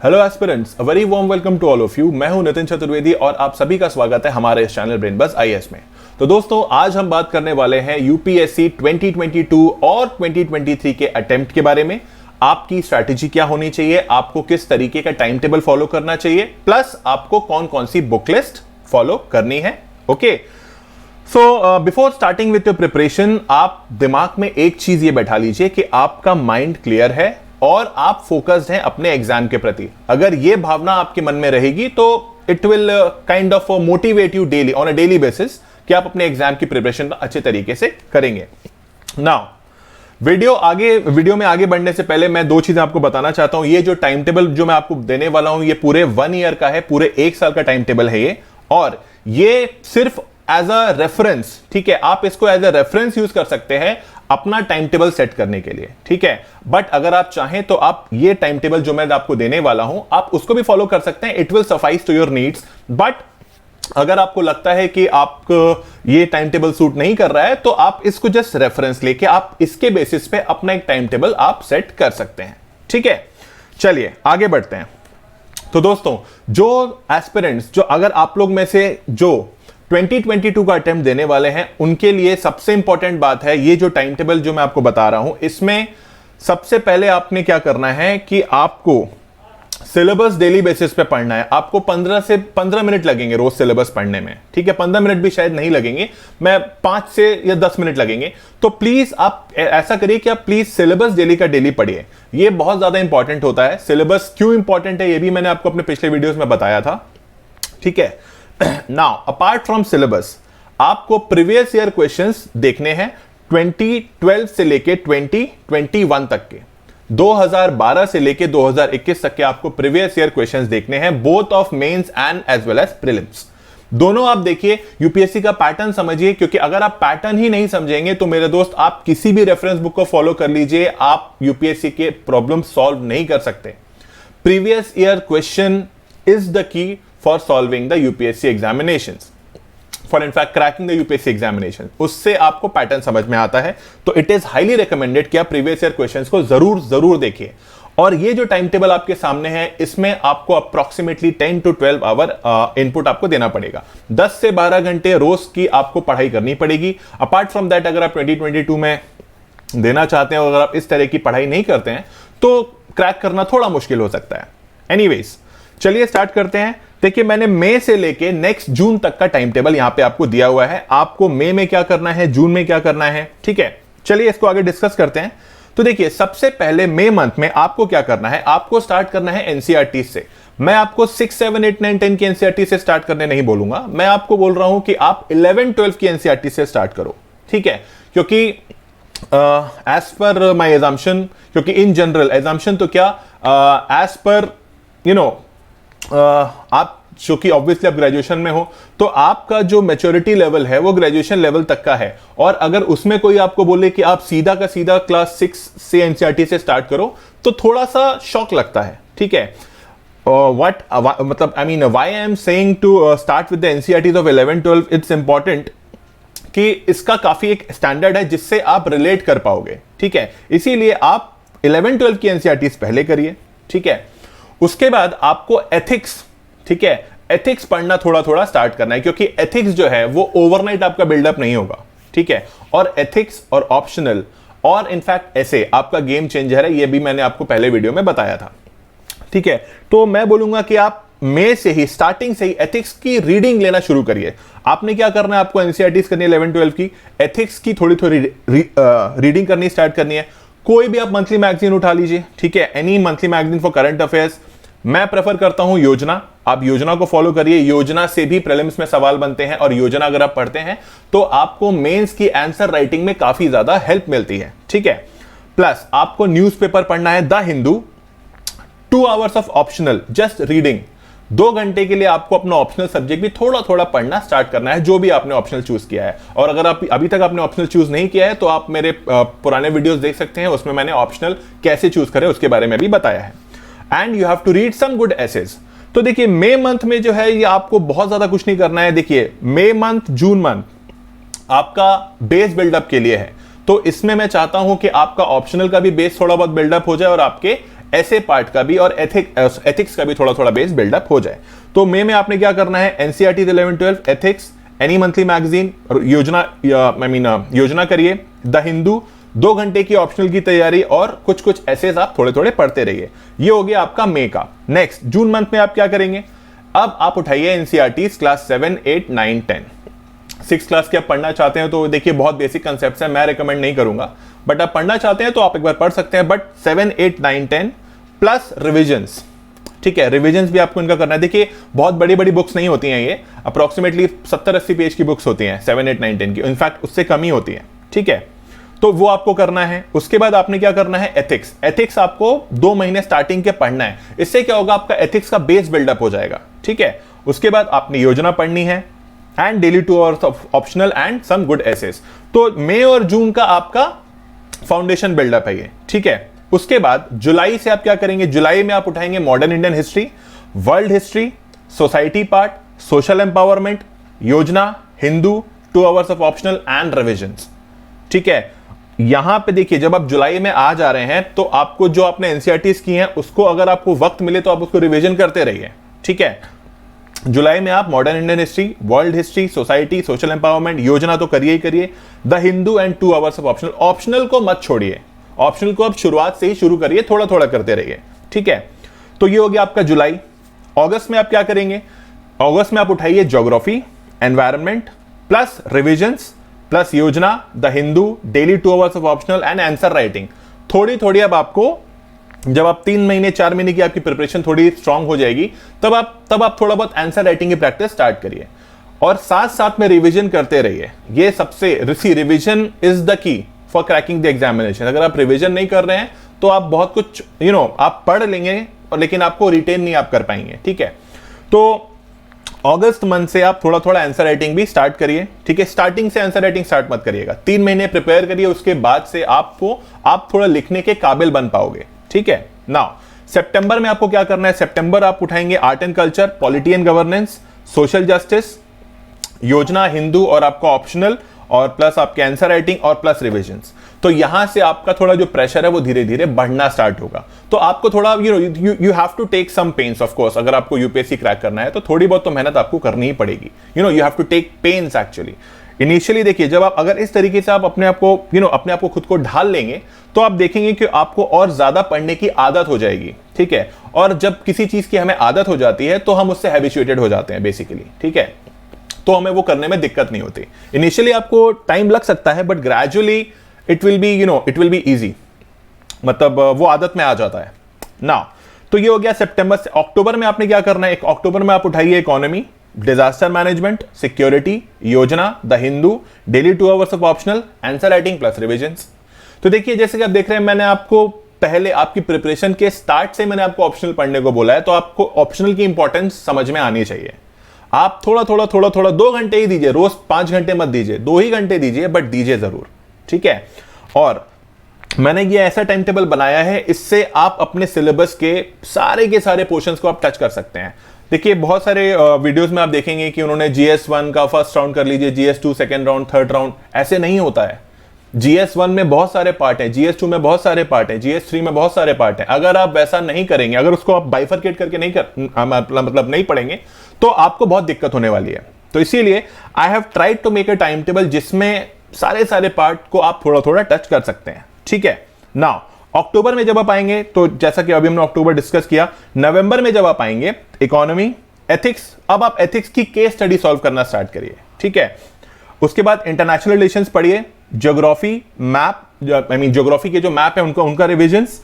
Hello aspirants, a very warm welcome to all of you. मैं हूं नितिन चतुर्वेदी और आप सभी का स्वागत है हमारे इस चैनल ब्रेन बज़ आईएएस में। तो दोस्तों, आज हम बात करने वाले हैं यूपीएससी 2022 और 2023 के अटेम्प्ट के बारे में। आपकी स्ट्रैटेजी क्या होनी चाहिए, आपको किस तरीके का टाइम टेबल फॉलो करना चाहिए, प्लस आपको कौन कौन सी बुक लिस्ट फॉलो करनी है। Okay, so before starting with your preparation, आप दिमाग में एक चीज ये बैठा लीजिए कि आपका माइंड क्लियर है और आप फोकस्ड हैं अपने एग्जाम के प्रति। अगर ये भावना आपके मन में रहेगी तो it will kind of motivate you daily on a daily basis कि आप अपने एग्जाम की प्रिपरेशन अच्छे तरीके से करेंगे। नाउ वीडियो में आगे बढ़ने से पहले मैं दो चीजें आपको बताना चाहता हूं। ये जो टाइम टेबल जो मैं आपको देने वाला हूं, ये पूरे 1 ईयर का है, पूरे 1 साल का टाइम टेबल है ये, और ये सिर्फ एज अ रेफरेंस, ठीक है। आप इसको एज अ रेफरेंस यूज कर सकते हैं अपना टाइम टेबल सेट करने के लिए, ठीक है। बट अगर आप चाहें तो आप ये टाइम टेबल जो मैं आपको देने वाला हूं, आप उसको भी फॉलो कर सकते हैं। It will suffice to your needs. But अगर आपको लगता है कि आपको ये टाइम टेबल सूट नहीं कर रहा है, तो आप इसको जस्ट रेफरेंस लेके आप इसके बेसिस पे अपना एक टाइम टेबल आप सेट कर सकते हैं, ठीक है। चलिए आगे बढ़ते हैं। तो दोस्तों, जो एस्पिरेंट्स, जो अगर आप लोग में से जो 2022 का अटेम्प्ट देने वाले हैं, उनके लिए सबसे इंपॉर्टेंट बात है ये जो टाइम टेबल जो मैं आपको बता रहा हूं, इसमें सबसे पहले आपने क्या करना है कि आपको सिलेबस डेली बेसिस पे पढ़ना है। आपको 15 से 15 मिनट लगेंगे रोज सिलेबस पढ़ने में, ठीक है। 15 मिनट भी शायद नहीं लगेंगे, मैं 5 से या 10 मिनट लगेंगे। तो प्लीज आप ऐसा करिए कि आप प्लीज सिलेबस डेली का डेली पढ़िए। ये बहुत ज्यादा इंपॉर्टेंट होता है। सिलेबस क्यों इंपॉर्टेंट है ये भी मैंने आपको अपने पिछले वीडियोस में बताया था, ठीक है। नाउ अपार्ट फ्रॉम सिलेबस, आपको प्रीवियस ईयर क्वेश्चंस देखने हैं 2012 से लेके 2021 तक के, 2012 से लेके 2021 तक के आपको प्रीवियस ईयर क्वेश्चंस देखने हैं, both of mains and as well as prelims. दोनों आप देखिए, यूपीएससी का पैटर्न समझिए, क्योंकि अगर आप पैटर्न ही नहीं समझेंगे तो मेरे दोस्त आप किसी भी रेफरेंस बुक को फॉलो कर लीजिए, आप यूपीएससी के प्रॉब्लम सॉल्व नहीं कर सकते। Previous year question is the key for solving the UPSC examinations, for in fact cracking the UPSC examination। उससे आपको पैटर्न समझ में आता है। तो इट इज हाईली रिकमेंडेड कि आप प्रीवियस ईयर क्वेश्चंस को जरूर देखिए। और ये जो टाइम टेबल आपके सामने है, इसमें आपको अप्रोक्सीमेटली 10 to 12 आवर इनपुट आपको देना पड़ेगा। 10 से 12 घंटे रोज की आपको पढ़ाई करनी पड़ेगी। अपार्ट फ्रॉम दैट, अगर आप 2022 में देना चाहते हैं और अगर आप इस तरह की पढ़ाई नहीं करते हैं तो क्रैक करना थोड़ा मुश्किल हो सकता है। एनीवेज, चलिए स्टार्ट करते हैं। देखिए, मैंने मई से लेके नेक्स्ट जून तक का टाइम टेबल यहां पे आपको दिया हुआ है। आपको मई में क्या करना है, जून में क्या करना है, ठीक है। चलिए इसको आगे डिस्कस करते हैं। तो देखिए, सबसे पहले मई मंथ में आपको क्या करना है, आपको स्टार्ट करना है एनसीईआरटी से। मैं आपको 6, 7, 8, 9, 10 की एनसीईआरटी से स्टार्ट करने नहीं बोलूंगा, मैं आपको बोल रहा हूं कि आप 11, 12 की एनसीईआरटी से स्टार्ट करो, ठीक है। क्योंकि एज पर माई एजम्पशन, क्योंकि इन जनरल एजम्पशन तो क्या, एज पर यू नो, आप जो कि ऑब्वियसली आप ग्रेजुएशन में हो, तो आपका जो मैच्योरिटी लेवल है वो ग्रेजुएशन लेवल तक का है। और अगर उसमें कोई आपको बोले कि आप सीधा का सीधा क्लास 6 से एनसीईआरटी से स्टार्ट करो, तो थोड़ा सा शॉक लगता है, ठीक है। मतलब I mean why I am saying to start with the NCERTs of 11, 12, it's important कि इसका काफी एक स्टैंडर्ड है जिससे आप रिलेट कर पाओगे, ठीक है। इसीलिए आप 11, 12 की एनसीईआरटीज पहले करिए, ठीक है। उसके बाद आपको एथिक्स, ठीक है, एथिक्स पढ़ना थोड़ा थोड़ा स्टार्ट करना है, क्योंकि एथिक्स जो है वो ओवरनाइट आपका बिल्डअप नहीं होगा, ठीक है। और एथिक्स और ऑप्शनल और इनफैक्ट ऐसे आपका गेम चेंजर है, ये भी मैंने आपको पहले वीडियो में बताया था, ठीक है। तो मैं बोलूंगा कि आप मई से ही, स्टार्टिंग से ही एथिक्स की रीडिंग लेना शुरू करिए। आपने क्या करना है, आपको एनसीईआरटीज करनी है 11, 12 की, एथिक्स की थोड़ी थोड़ी रीडिंग करनी स्टार्ट करनी है। कोई भी आप मंथली मैगजीन उठा लीजिए, ठीक है, any monthly magazine for current affairs. मैं प्रेफर करता हूं योजना, आप योजना को फॉलो करिए। योजना से भी प्रीलिम्स में सवाल बनते हैं और योजना अगर आप पढ़ते हैं तो आपको मेंस की आंसर राइटिंग में काफी ज्यादा हेल्प मिलती है, ठीक है। प्लस आपको न्यूज़पेपर पढ़ना है the Hindu, 2 hours of optional just reading. 2 घंटे के लिए आपको अपना ऑप्शनल सब्जेक्ट भी थोड़ा थोड़ा पढ़ना स्टार्ट करना है, जो भी आपने ऑप्शनल चूज किया है। और अगर आप अभी तक आपने ऑप्शनल चूज नहीं किया है तो आप मेरे पुराने वीडियोस देख सकते हैं, उसमें मैंने ऑप्शनल कैसे चूज करें उसके बारे में भी बताया है। And you have to read some good essays. तो देखिए, मई मंथ में जो है ये आपको बहुत ज्यादा कुछ नहीं करना है। देखिए, मई मंथ, जून मंथ आपका बेस बिल्डअप के लिए है, तो इसमें मैं चाहता हूं कि आपका ऑप्शनल का भी बेस थोड़ा बहुत बिल्डअप हो जाए और आपके ऐसे पार्ट का भी और एथिक्स का भी थोड़ा थोड़ा बेस बिल्डअप हो जाए। तो मई में आपने क्या करना है, NCERT 11-12 ethics, any monthly magazine, योजना करिए, द हिंदू, 2 घंटे की ऑप्शनल की तैयारी और कुछ कुछ ऐसे आप थोड़े थोड़े पढ़ते रहिए। ये हो गया आपका मई का। नेक्स्ट जून मंथ में आप क्या करेंगे, अब आप उठाइए एनसीईआरटी क्लास 7, 8, 9, 10। 6 क्लास के आप पढ़ना चाहते हैं तो देखिए बहुत बेसिक कंसेप्ट है, मैं रिकमेंड नहीं करूंगा, बट आप पढ़ना चाहते हैं तो आप एक बार पढ़ सकते हैं। बट 7, 8, 9, 10 प्लस रिविजन्स, ठीक है, रिविजन्स भी आपको इनका करना है। देखिए बहुत बड़ी बड़ी बुक्स नहीं होती हैं, ये अप्रोक्सीमेटली 70-80 पेज की बुक्स होती हैं 7, 8, 9, 10 की, इनफैक्ट उससे कम ही होती है, ठीक है। तो वो आपको करना है। उसके बाद आपने क्या करना है, एथिक्स। एथिक्स आपको 2 महीने स्टार्टिंग के पढ़ना है। इससे क्या होगा, आपका एथिक्स का बेस बिल्डअप हो जाएगा, ठीक है। उसके बाद आपने योजना पढ़नी है and daily 2 hours of optional and some good essays. तो मई और जून का आपका फाउंडेशन बिल्डअप है ये, ठीक है। उसके बाद जुलाई से आप क्या करेंगे, जुलाई में आप उठाएंगे modern Indian history, world history, society part, social empowerment, Yojana, Hindu, 2 hours of optional and revisions, ठीक है। यहां पे देखिए जब आप जुलाई में आ जा रहे हैं तो आपको जो आपने एनसीईआरटीज की हैं उसको अगर आपको वक्त मिले तो आप उसको रिवीजन करते रहिए, ठीक है। जुलाई में आप modern Indian history, world history, society, social empowerment, योजना तो करिए ही करिए, the Hindu and 2 hours of optional. Optional को मत छोड़िए, ऑप्शनल को आप शुरुआत से ही शुरू करिए, थोड़ा थोड़ा करते रहिए, ठीक है। तो ये हो गया आपका जुलाई। अगस्त में आप क्या करेंगे, अगस्त में आप उठाइए geography, environment plus revisions plus Yojana, the Hindu, daily 2 hours of optional and answer writing. थोड़ी थोड़ी अब आपको, जब आप 3 महीने 4 महीने की आपकी प्रिपरेशन थोड़ी स्ट्रांग हो जाएगी तब आप थोड़ा बहुत आंसर राइटिंग की प्रैक्टिस स्टार्ट करिए और साथ साथ में रिवीजन करते रहिए। ये सबसे revision is the key for cracking the examination. अगर आप रिवीजन नहीं कर रहे हैं तो आप बहुत कुछ आप पढ़ लेंगे और लेकिन आपको रिटेन नहीं आप कर पाएंगे, ठीक है। तो अगस्त मंथ से आप थोड़ा थोड़ा आंसर राइटिंग भी स्टार्ट करिए, ठीक है। स्टार्टिंग से आंसर राइटिंग स्टार्ट मत करिएगा, 3 महीने प्रिपेयर करिए, उसके बाद से आप थोड़ा लिखने के काबिल बन पाओगे, ठीक है। नाउ सितंबर में आपको क्या करना है, सितंबर आप उठाएंगे art and culture, polity and governance, social justice, योजना, हिंदू और आपका ऑप्शनल और प्लस आपके आंसर राइटिंग और प्लस रिविजन्स। तो यहां से आपका थोड़ा जो प्रेशर है वो धीरे धीरे बढ़ना स्टार्ट होगा। तो आपको थोड़ा you have to take some pains of course. अगर आपको यूपीएससी क्रैक करना है तो थोड़ी बहुत तो मेहनत आपको करनी ही पड़ेगी। You have to take pains actually initially. देखिए जब आप अगर इस तरीके से आप अपने आप को खुद को ढाल लेंगे तो आप देखेंगे कि आपको और ज्यादा पढ़ने की आदत हो जाएगी, ठीक है। और जब किसी चीज की हमें आदत हो जाती है तो हम उससे हैबिचुएटेड हो जाते हैं बेसिकली, ठीक है। तो हमें वो करने में दिक्कत नहीं होती। इनिशियली आपको टाइम लग सकता है but gradually it will be easy, मतलब वो आदत में आ जाता है ना। तो ये हो गया सितंबर से। अक्टूबर में आपने क्या करना है, अक्टूबर में आप उठाइए इकोनॉमी, डिजास्टर मैनेजमेंट, सिक्योरिटी, योजना, the Hindu, daily 2 hours of optional, answer writing plus revisions. तो देखिए जैसे कि आप देख रहे हैं मैंने आपको पहले आपकी प्रिपरेशन के स्टार्ट से मैंने आपको ऑप्शनल पढ़ने को बोला है, तो आपको ऑप्शनल की इंपॉर्टेंस समझ में आनी चाहिए। आप थोड़ा 2 घंटे ही दीजिए, रोज 5 घंटे मत दीजिए, 2 ही घंटे दीजिए बट दीजिए जरूर, ठीक है। और मैंने ये ऐसा टाइम टेबल बनाया है, इससे आप अपने सिलेबस के सारे पोर्शंस को आप टच कर सकते हैं। देखिए बहुत सारे वीडियोस में आप देखेंगे कि उन्होंने GS1 का फर्स्ट राउंड कर लीजिए, GS2 second round, third round, ऐसे नहीं होता है। GS1 में बहुत सारे पार्ट हैं, GS2 में बहुत सारे पार्ट हैं, GS3 में बहुत सारे पार्ट हैं। अगर आप वैसा नहीं करेंगे, अगर उसको आप बाइफरकेट करके नहीं पढ़ेंगे तो आपको बहुत दिक्कत होने वाली है। तो इसीलिए I have tried to make a time table जिसमें सारे पार्ट को आप थोड़ा थोड़ा टच कर सकते हैं, ठीक है। नाउ अक्टूबर में जब आप आएंगे तो जैसा कि अभी हमने अक्टूबर डिस्कस किया, नवंबर में जब आप आएंगे इकोनॉमी, एथिक्स, अब आप एथिक्स की केस स्टडी सॉल्व करना स्टार्ट करिए, ठीक है। उसके बाद इंटरनेशनल रिलेशंस पढ़िए, ज्योग्राफी मैप, ज्योग्राफी के जो मैप है उनका रिविजन्स।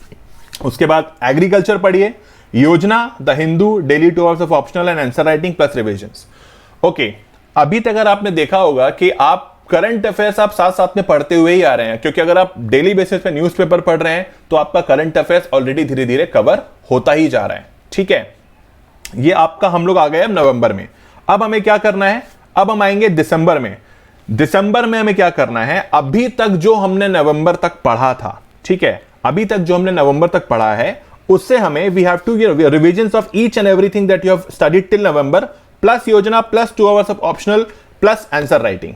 उसके बाद एग्रीकल्चर पढ़िए, योजना, the Hindu, daily 2 hours of optional and answer writing plus revisions. Okay, अभी तक अगर आपने देखा होगा कि आप करंट अफेयर्स आप साथ साथ में पढ़ते हुए ही आ रहे हैं, क्योंकि अगर आप डेली बेसिस पे न्यूज़पेपर पढ़ रहे हैं तो आपका करंट अफेयर्स ऑलरेडी धीरे धीरे कवर होता ही जा रहा है, ठीक है। ये आपका हम लोग आ गए अब नवंबर में। अब हमें क्या करना है, अब हम आएंगे दिसंबर में। दिसंबर में हमें क्या करना है, अभी तक जो हमने नवंबर तक पढ़ा था, ठीक है, अभी तक जो हमने नवंबर तक पढ़ा है उससे हमें we have to revisions of each and everything that you have studied till November plus Yojana plus 2 hours of optional plus answer writing.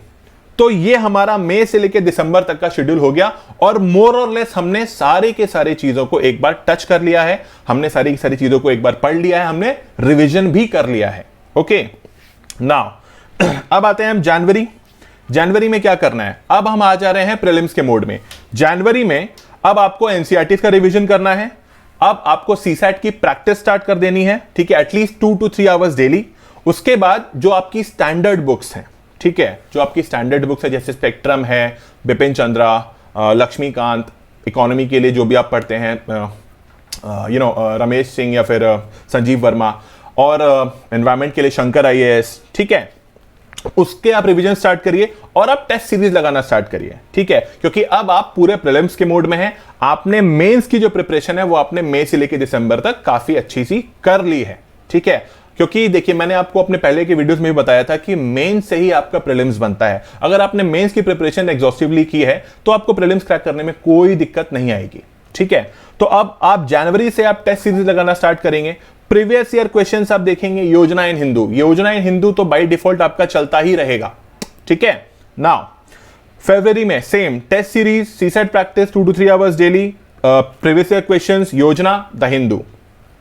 तो ये हमारा मई से लेकर दिसंबर तक का शेड्यूल हो गया और मोर और लेस हमने सारे के सारे चीजों को एक बार टच कर लिया है, हमने सारी की सारी चीजों को एक बार पढ़ लिया है, हमने रिवीजन भी कर लिया है। ओके, नाउ अब आते हैं हम जनवरी में क्या करना है। अब हम आ जा रहे हैं प्रीलिम्स के मोड में। जनवरी में अब आपको एनसीईआरटी का रिवीजन करना है, अब आपको सीसैट की प्रैक्टिस स्टार्ट कर देनी है, ठीक है, एटलीस्ट 2 to 3 आवर्स डेली। उसके बाद जो आपकी स्टैंडर्ड बुक्स हैं, ठीक है, जो आपकी स्टैंडर्ड बुक्स है जैसे स्पेक्ट्रम है, बिपिन चंद्रा, लक्ष्मीकांत, इकोनॉमी के लिए जो भी आप पढ़ते हैं, रमेश सिंह या फिर संजीव वर्मा, और एनवायरमेंट के लिए शंकर आईएएस, ठीक है, उसके आप रिवीजन स्टार्ट करिए और आप टेस्ट सीरीज लगाना स्टार्ट करिए, ठीक है, क्योंकि अब आप पूरे प्रीलिम्स के मोड में हैं। आपने मेंस की जो प्रिपरेशन है वो आपने मई से लेकर दिसंबर तक काफी अच्छी सी कर ली है, ठीक है, क्योंकि देखिए मैंने आपको अपने पहले के वीडियोस में भी बताया था कि मेंस से ही आपका प्रीलिम्स बनता है। अगर आपने मेंस की प्रिपरेशन एग्जॉस्टिवली की है तो आपको प्रीलिम्स क्रैक करने में कोई दिक्कत नहीं आएगी, ठीक है। तो अब आप जनवरी से आप टेस्ट सीरीज लगाना स्टार्ट करेंगे। प्रीवियस ईयर क्वेश्चंस आप देखेंगे, योजना इन हिंदू तो बाय डिफॉल्ट आपका चलता ही रहेगा, ठीक है। नाउ फरवरी में same test series, CSAT practice 2 to 3 hours daily, previous year questions, Yojana the Hindu.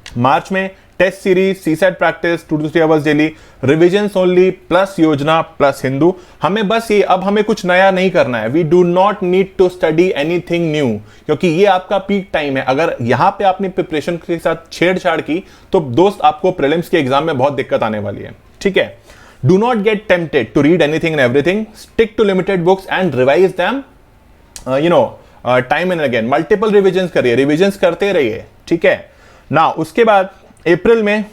मार्च में test series, CSAT practice 2 to 3 hours daily, revisions only plus Yojana plus Hindu. हमें बस ये, अब हमें कुछ नया नहीं करना है। We do not need to study anything new, क्योंकि ये आपका पीक टाइम है। अगर यहां पे आपने प्रिपरेशन के साथ छेड़छाड़ की तो दोस्त आपको प्रीलिम्स के एग्जाम में बहुत दिक्कत आने वाली है, ठीक है। Do not get tempted to read anything and everything, stick to limited books and revise them time and again. Multiple revision करिए, रिविजन करते रहिए, ठीक है ना। उसके बाद अप्रैल में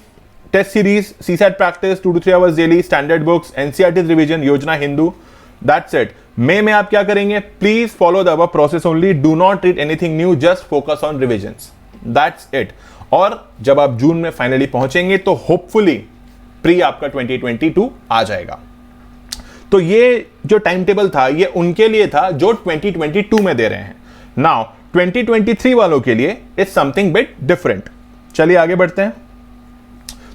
test series, CSAT practice 2 to 3 hours daily, standard books, NCERT revision, Yojana Hindu, that's it. मई में आप क्या करेंगे, please follow the above process only, do not read anything new, just focus on revisions, that's it. और जब आप जून में फाइनली पहुंचेंगे तो होपफुली प्री आपका 2022 आ जाएगा। तो ये जो टाइम टेबल था ये उनके लिए था जो 2022 में दे रहे हैं। नाउ 2023 वालों के लिए इज समथिंग बिट डिफरेंट। चलिए आगे बढ़ते हैं।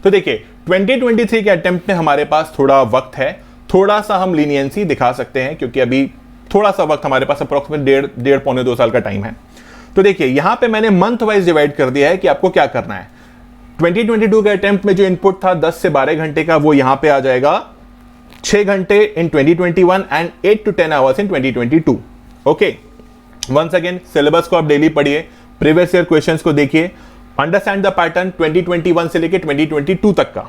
तो देखिए 2023 के अटेम्प्ट में हमारे पास थोड़ा वक्त है, थोड़ा सा हम लीनियंसी दिखा सकते हैं, क्योंकि अभी थोड़ा सा वक्त हमारे पास अप्रोक्सीमेट डेढ़ पौने 2 साल का टाइम है। तो देखिए यहां पे मैंने मंथ वाइज डिवाइड कर दिया है कि आपको क्या करना है। 2022 के अटेम्प्ट में जो इनपुट था 10 से 12 घंटे का, वो यहां पे आ जाएगा 6 घंटे in 2021 and 8 to 10 hours in 2022। Okay, once again syllabus को आप डेली पढ़िए, प्रीवियस ईयर क्वेश्चंस को देखिए, अंडरस्टैंड द पैटर्न 2021 से लेके 2022 तक का,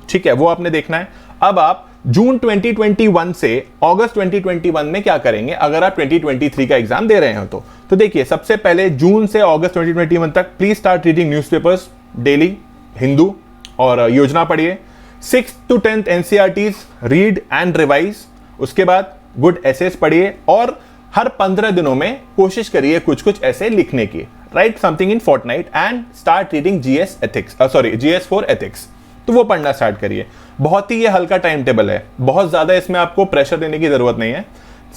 ठीक है, वो आपने देखना है। अब आप जून 2021 से अगस्त 2021 में क्या करेंगे अगर आप 2023 का एग्जाम दे रहे हो तो देखिए सबसे पहले जून से अगस्त 2021 तक please start reading newspapers daily, Hindu और योजना पढ़िए। 6th to 10th NCERTs read and revise. उसके बाद गुड एसेस पढ़िए और हर 15 दिनों में कोशिश करिए कुछ कुछ ऐसे लिखने की। Write something in fortnight and start reading GS4 ethics, तो वो पढ़ना स्टार्ट करिए। बहुत ही ये हल्का टाइम टेबल है, बहुत ज्यादा इसमें आपको प्रेशर देने की जरूरत नहीं है।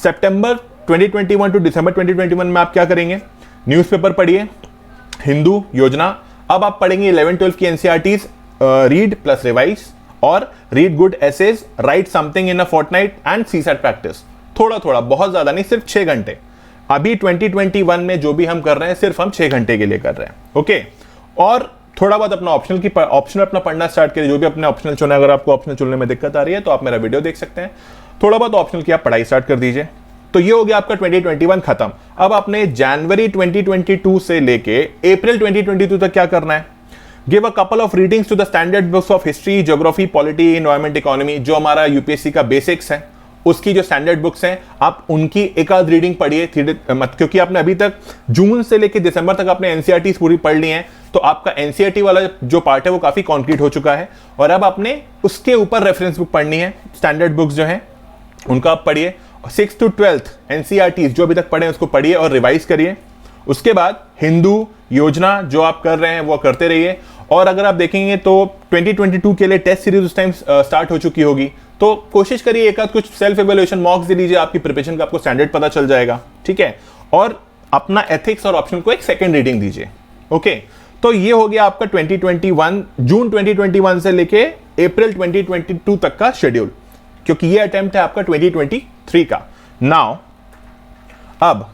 सितंबर 2021 टू दिसंबर 2021 में आप क्या करेंगे, न्यूज़पेपर पढ़िए, हिंदू, योजना। अब आप पढ़ेंगे 11-12 की एनसीईआरटीज, रीड प्लस रिवाइज और read good essays, write something in a fortnight and CSAT practice. थोड़ा थोड़ा, बहुत ज्यादा नहीं, सिर्फ 6 घंटे। अभी 2021 में जो भी हम कर रहे हैं सिर्फ हम 6 घंटे के लिए कर रहे हैं, ओके। और थोड़ा बहुत अपना ऑप्शनल अपना पढ़ना स्टार्ट करिए, जो भी अपने ऑप्शनल चुना। अगर आपको ऑप्शनल चुनने में दिक्कत आ रही है तो आप मेरा वीडियो देख सकते हैं। थोड़ा बहुत ऑप्शनल की आप पढ़ाई स्टार्ट कर दीजिए। तो ये हो गया आपका 2021 खत्म। अब आपने जनवरी 2022 से लेके अप्रैल 2022 तक क्या करना है, give a couple of readings to the standard books of history, geography, polity, environment, economy, जो हमारा यूपीएससी का बेसिक्स है उसकी जो स्टैंडर्ड बुक्स हैं आप उनकी एक आध रीडिंग पढ़िए, क्योंकि आपने अभी तक जून से लेकर दिसंबर तक आपने एनसीईआरटी पूरी पढ़ ली हैं, तो आपका एनसीईआरटी वाला जो पार्ट है वो काफी कॉन्क्रीट हो चुका है। और अब आपने उसके ऊपर रेफरेंस बुक पढ़नी है, स्टैंडर्ड बुक्स जो हैं उनका आप पढ़िए। 6th to 12th एनसीईआरटी जो अभी तक पढ़े उसको पढ़िए और रिवाइज करिए। उसके बाद हिंदू, योजना जो आप कर रहे हैं वो करते रहिए। और अगर आप देखेंगे तो 2022 के लिए टेस्ट सीरीज उस टाइम स्टार्ट हो चुकी होगी, तो कोशिश करिए एक आध कुछ सेल्फ इवैल्यूएशन मॉक्स दे लीजिए, आपकी प्रिपरेशन का आपको स्टैंडर्ड पता चल जाएगा, ठीक है। और अपना एथिक्स और ऑप्शन को एक सेकंड रीडिंग दीजिए, ओके। तो ये हो गया आपका 2021 जून 2021 से लेके अप्रैल 2022 तक का शेड्यूल, क्योंकि ये अटेम्प्ट है आपका 2023 का। नाउ अब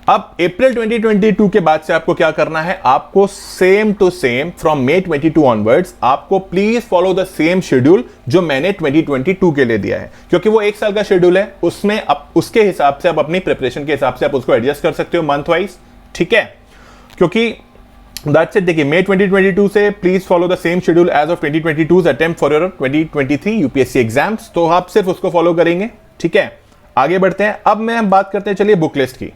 अप्रैल 2022 के बाद से आपको क्या करना है, आपको same to same from May 22 onwards आपको please follow the same schedule जो मैंने 2022 के लिए दिया है, क्योंकि वो एक साल का शेड्यूल है, उसमें उसके हिसाब से आप अपनी प्रिपरेशन के हिसाब से आप उसको एडजस्ट कर सकते हो मंथ वाइज, ठीक है। क्योंकि दैट्स इट, देखिए May 2022 से please follow the same schedule as of 2022 attempt for your 2023 UPSC exams, तो आप सिर्फ उसको फॉलो करेंगे, ठीक है। आगे बढ़ते हैं, अब मैं बात करते हैं चलिए बुक लिस्ट की।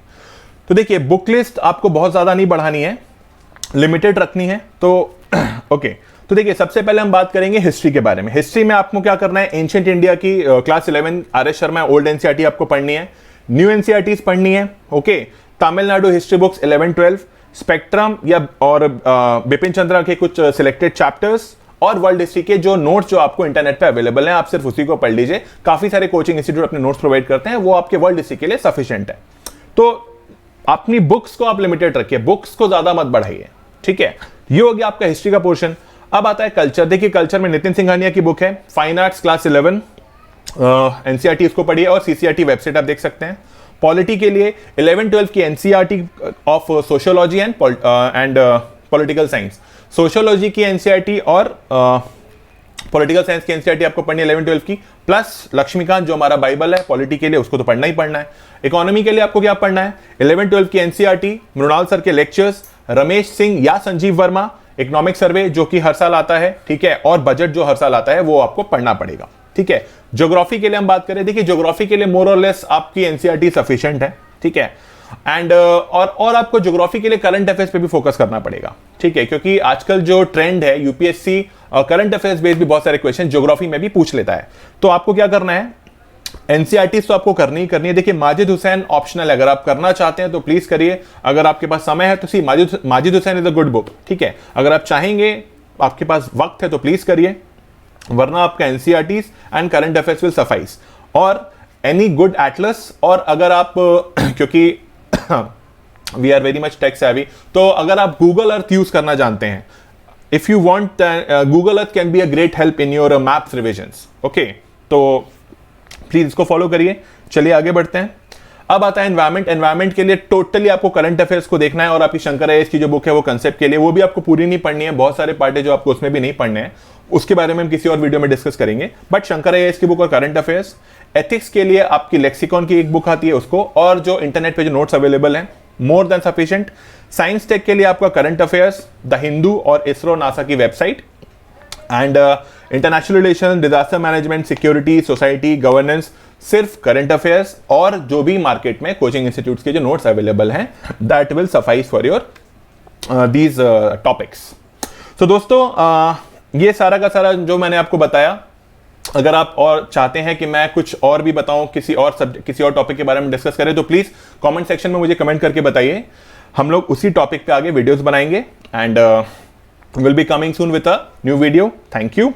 तो देखिए बुक लिस्ट आपको बहुत ज्यादा नहीं बढ़ानी है, लिमिटेड रखनी है, तो ओके। तो देखिए सबसे पहले हम बात करेंगे हिस्ट्री के बारे में। हिस्ट्री में आपको क्या करना है, एंशिएंट इंडिया की class 11 R S Sharma old NCERT आपको पढ़नी है, न्यू एनसीईआरटीज पढ़नी है, okay. Tamil Nadu history books 11-12, spectrum या और बिपिन चंद्रा के कुछ सिलेक्टेड चैप्टर्स, और वर्ल्ड हिस्ट्री के जो नोट्स जो आपको इंटरनेट पे अवेलेबल हैं, आप सिर्फ उसी को पढ़ लीजिए। काफी सारे कोचिंग इंस्टीट्यूट अपने नोट्स प्रोवाइड करते हैं, वो आपके वर्ल्ड हिस्ट्री के लिए सफिशिएंट है। तो अपनी बुक्स को आप लिमिटेड रखिए, बुक्स को ज्यादा मत बढ़ाइए, ठीक है। ये हो गया आपका हिस्ट्री का पोर्शन। अब आता है कल्चर। देखिए कल्चर में नितिन सिंघानिया की बुक है फाइन आर्ट्स क्लास 11 एनसीईआरटी, इसको पढ़िए, और सीसीईआरटी वेबसाइट आप देख सकते हैं। पॉलिटी के लिए 11-12 की NCERT of sociology and political science, sociology की एनसीईआरटी और पॉलिटिकल साइंस की एनसीईआरटी आपको पढ़नी है 11-12 की, प्लस लक्ष्मीकांत जो हमारा बाइबल है पॉलिटी के लिए, उसको तो पढ़ना ही पढ़ना है। इकोनॉमी के लिए आपको क्या पढ़ना है, 11-12 की एनसीईआरटी, मृणाल सर के लेक्चर्स, रमेश सिंह या संजीव वर्मा इकोनॉमिक सर्वे जो कि हर साल आता है, ठीक है, और बजट जो हर साल आता है वो आपको पढ़ना पड़ेगा, ठीक है। ज्योग्राफी के लिए हम बात करें, देखिए ज्योग्राफी के लिए मोर और लेस आपकी एनसीईआरटी सफिशिएंट है, ठीक है। एंड और आपको ज्योग्राफी के लिए करंट अफेयर्स पे भी फोकस करना पड़ेगा, ठीक है, क्योंकि आजकल जो ट्रेंड है यूपीएससी करंट अफेयर्स बेस्ड भी बहुत सारे क्वेश्चन ज्योग्राफी में भी पूछ लेता है। तो आपको क्या करना है, एनसीईआरटी तो आपको करनी ही करनी है। देखिए माजिद हुसैन ऑप्शनल है, अगर आप करना चाहते हैं तो प्लीज करिए, अगर आपके पास समय है तो C Majid Husain is a good book, ठीक है। अगर आप चाहेंगे, आपके पास वक्त है तो प्लीज करिए, वरना आपका NCERT and current affairs will suffice, और एनी गुड एटलस। और अगर आप क्योंकि we are very much tech savvy, तो अगर आप गूगल अर्थ यूज करना जानते हैं, if you want, Google earth can be a great help in your maps revisions, okay. तो प्लीज इसको फॉलो करिए। चलिए आगे बढ़ते हैं। अब आता है एनवायरमेंट। एनवायरमेंट के लिए टोटली आपको करंट अफेयर्स को देखना है, और आपकी शंकर आईएएस की जो बुक है वो कंसेप्ट के लिए, वो भी आपको पूरी नहीं पढ़नी है, बहुत सारे पार्ट है जो आपको उसमें भी नहीं पढ़ने हैं, उसके बारे में हम किसी और वीडियो में डिस्कस करेंगे। बट शंकर आईएएस की बुक और करंट अफेयर्स, एथिक्स के लिए आपकी लेक्सिकॉन की एक बुक आती है उसको, और जो इंटरनेट पे जो नोट्स अवेलेबल हैं more than sufficient. Science tech के लिए आपका करंट अफेयर्स, द हिंदू और इसरो नासा की website, and international relation, disaster management, security, society, governance, सिर्फ करंट अफेयर्स, और जो भी मार्केट में कोचिंग इंस्टीट्यूट्स के जो नोट्स अवेलेबल हैं, that will suffice for your these topics. तो दोस्तों ये सारा का सारा जो मैंने आपको बताया, अगर आप और चाहते हैं कि मैं कुछ और भी बताऊं, किसी और टॉपिक के बारे में डिस्कस करें, तो प्लीज कमेंट सेक्शन में मुझे कमेंट करके बताइए, हम लोग उसी टॉपिक पे आगे वीडियोस बनाएंगे, and will be coming soon with a new video. Thank you.